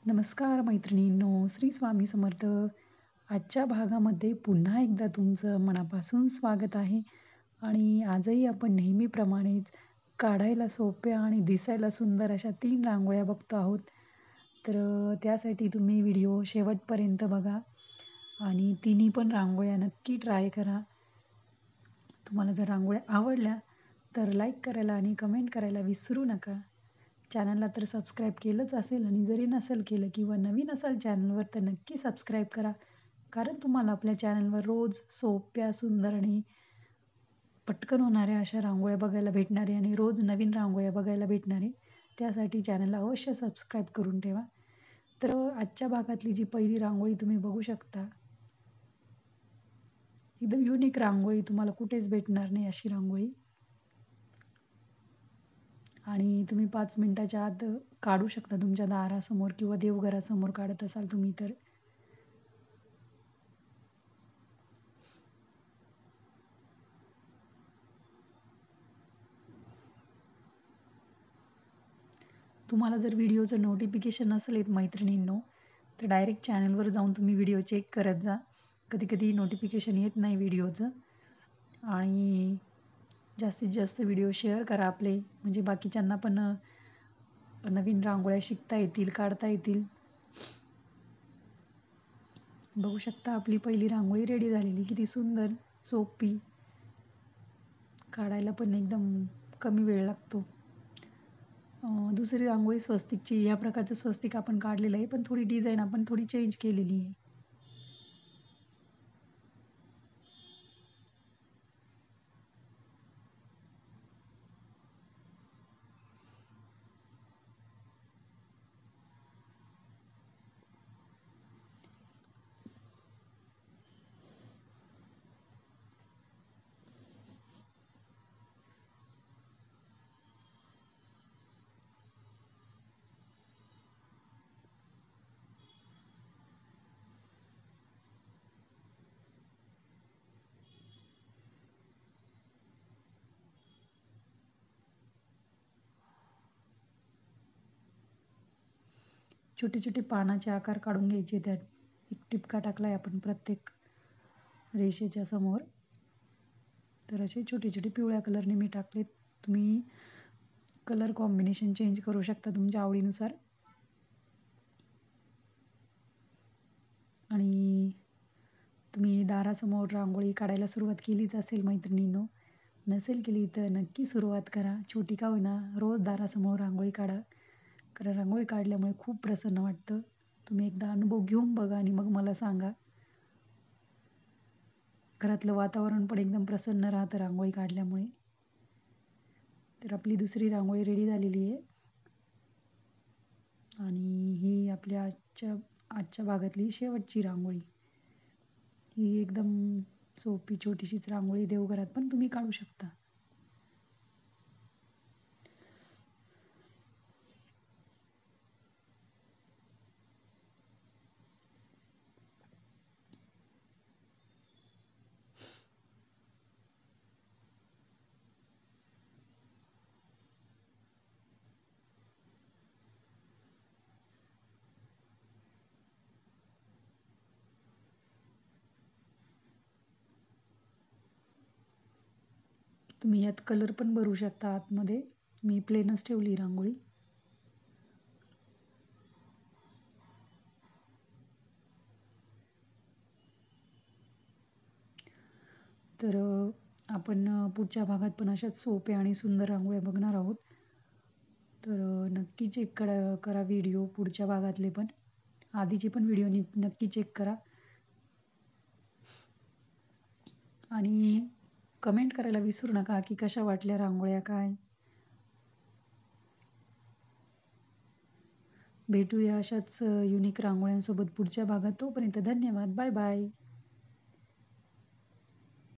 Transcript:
नमस्कार मैत्रिणींनो, श्री स्वामी समर्थ. आजच्या भागामध्ये पुन्हा एकदा तुमचं मनापासून स्वागत आहे आणि आजही आपण नेहमीप्रमाणेच काढायला सोप्या आणि दिसायला सुंदर अशा 3 रांगोळ्या बघतो आहोत. तर त्यासाठी तुम्ही व्हिडिओ शेवटपर्यंत बघा आणि तिन्ही पण रांगोळ्या नक्की ट्राय करा. तुम्हाला जर रांगोळ्या आवडल्या तर लाईक करायला आणि कमेंट करायला विसरू नका. चॅनलला तर सबस्क्राईब केलंच असेल आणि जरी नसेल केलं किंवा नवीन असाल चॅनलवर तर नक्की सबस्क्राईब करा. कारण तुम्हाला आपल्या चॅनलवर रोज सोप्या, सुंदर आणि पटकन होणाऱ्या अशा रांगोळ्या बघायला भेटणार आहे आणि रोज नवीन रांगोळ्या बघायला भेटणार आहे. त्यासाठी चॅनलला अवश्य सबस्क्राईब करून ठेवा. तर आजच्या भागातली जी पहिली रांगोळी तुम्ही बघू शकता. एकदम युनिक रांगोळी, तुम्हाला कुठेच भेटणार नाही अशी रांगोळी. आणि तुम्ही 5 मिनिटाच्या आत काढू शकता तुमच्या दारासमोर किंवा देवघरासमोर काढत असाल तुम्ही तर. तुम्हाला जर व्हिडिओचं नोटिफिकेशन नसेल येत मैत्रिणींनो, तर डायरेक्ट चॅनलवर जाऊन तुम्ही व्हिडिओ चेक करत जा. कधी-कधी नोटिफिकेशन येत नाही व्हिडिओचं. आणि जास्तीत जास्त व्हिडिओ शेअर करा आपले, म्हणजे बाकीच्यांना पण नवीन रांगोळ्या शिकता येतील, काढता येतील. बघू शकता आपली पहिली रांगोळी रेडी झालेली. किती सुंदर, सोपी. काढायला पण एकदम कमी वेळ लागतो. दुसरी रांगोळी स्वस्तिकची. या प्रकारचं स्वस्तिक आपण काढलेलं आहे, पण थोडी डिझाइन आपण थोडी चेंज केलेली आहे. छोटे-छोटे पानाचे आकार काढून घ्यायचे त्यात. एक टिपका टाकलाय आपण प्रत्येक रेषेच्या समोर. तर असे छोटे-छोटे पिवळ्या कलरने मी टाकलेत. तुम्ही कलर कॉम्बिनेशन चेंज करू शकता तुमच्या आवडीनुसार. आणि तुम्ही दारासमोर रांगोळी काढायला सुरुवात केलीच असेल मैत्रिणींनो. नसेल केली तर नक्की सुरुवात करा. छोटी का होईना रोज दारासमोर रांगोळी काढा. कारण रांगोळी काढल्यामुळे खूप प्रसन्न वाटतं. तुम्ही एकदा अनुभव घेऊन बघा आणि मग मला सांगा. घरातलं वातावरण पण एकदम प्रसन्न राहतं रांगोळी काढल्यामुळे. तर आपली दुसरी रांगोळी रेडी झालेली आहे. आणि ही आपल्या आजच्या भागातली शेवटची रांगोळी. ही एकदम सोपी छोटीशीच रांगोळी देवघरात पण तुम्ही काढू शकता. तुम्ही यात कलर पण भरू शकता आतमध्ये. मी प्लेनच ठेवली रांगोळी. तर आपण पुढच्या भागात पण अशाच सोप्या आणि सुंदर रांगोळ्या बघणार आहोत. तर नक्की चेक करा व्हिडिओ पुढच्या भागातले पण. आधीचे पण व्हिडिओ नक्की चेक करा. आणि कमेंट करायला विसरू नका की कशा वाटल्या रांगोळ्या काय. भेटूया अशाच युनिक रांगोळ्यांसोबत पुढच्या भागात. तोपर्यंत धन्यवाद. Bye bye.